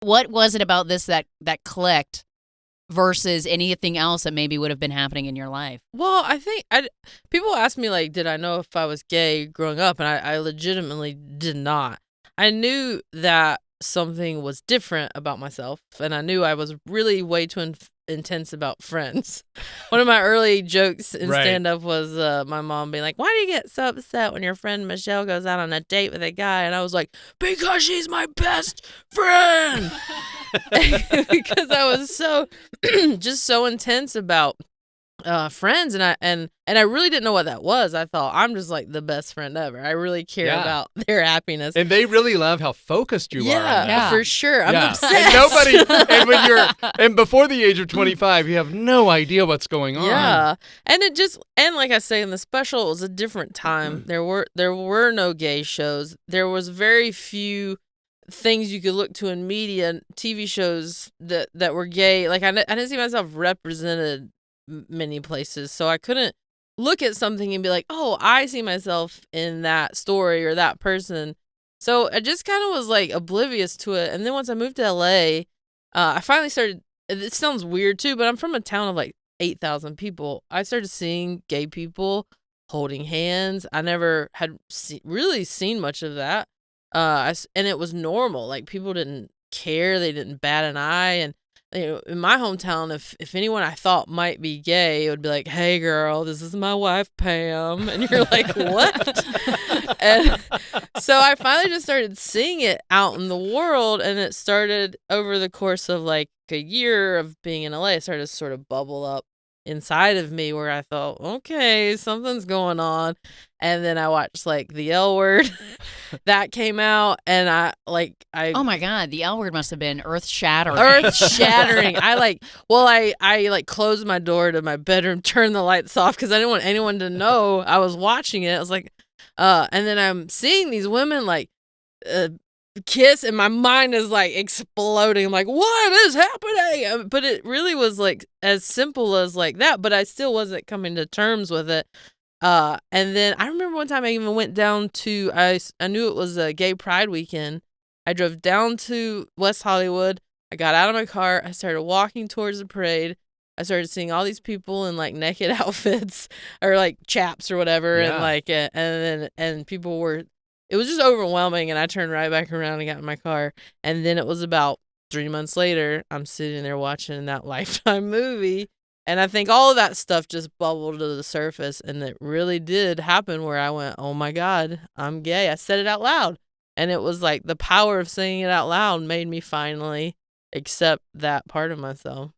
What was it about this that clicked versus anything else that maybe would have been happening in your life? Well, I think people ask me, like, did I know if I was gay growing up? And I legitimately did not. I knew that something was different about myself, and I knew I was really way too intense about friends. One of my early jokes in Right. stand-up was my mom being like, why do you get so upset when your friend Michelle goes out on a date with a guy? And I was like, because she's my best friend. Because I was so just so intense about friends, and I really didn't know what that was. I thought I'm just like the best friend ever. I really care Yeah. about their happiness. And they really love how focused you are on that. Yeah. For sure. I'm Yeah. obsessed. And before the age of 25, you have no idea what's going on. Yeah. And like I say in the special, it was a different time. There were no gay shows. There was very few things you could look to in media, TV shows that were gay. Like I didn't see myself represented many places, so I couldn't look at something and be like, oh, I see myself in that story or that person. So I just kind of was like oblivious to it. And then once I moved to LA, I finally started. It sounds weird too, but I'm from a town of like 8,000 people. I started seeing gay people holding hands. I never had really seen much of that. And it was normal. Like people didn't care. They didn't bat an eye. And in my hometown, if anyone I thought might be gay, it would be like, hey girl, this is my wife Pam. And you're like, what? And so I finally just started seeing it out in the world, and it started over the course of like a year of being in LA. It started to sort of bubble up inside of me where I thought, okay, something's going on. And then I watched like the L Word that came out, and I Oh my God, the L Word must have been earth shattering. earth shattering. I closed my door to my bedroom, turned the lights off because I didn't want anyone to know I was watching it. I was like, and then I'm seeing these women like kiss, and my mind is like exploding. I'm like, what is happening? But it really was like as simple as like that, but I still wasn't coming to terms with it. And then I remember one time I even went down to, I knew it was a gay pride weekend. I drove down to West Hollywood. I got out of my car. I started walking towards the parade. I started seeing all these people in like naked outfits or like chaps or whatever. Yeah. And like, and people were, it was just overwhelming. And I turned right back around and got in my car. And then it was about 3 months later, I'm sitting there watching that Lifetime movie. And I think all of that stuff just bubbled to the surface. And it really did happen where I went, oh my God, I'm gay. I said it out loud. And it was like the power of saying it out loud made me finally accept that part of myself.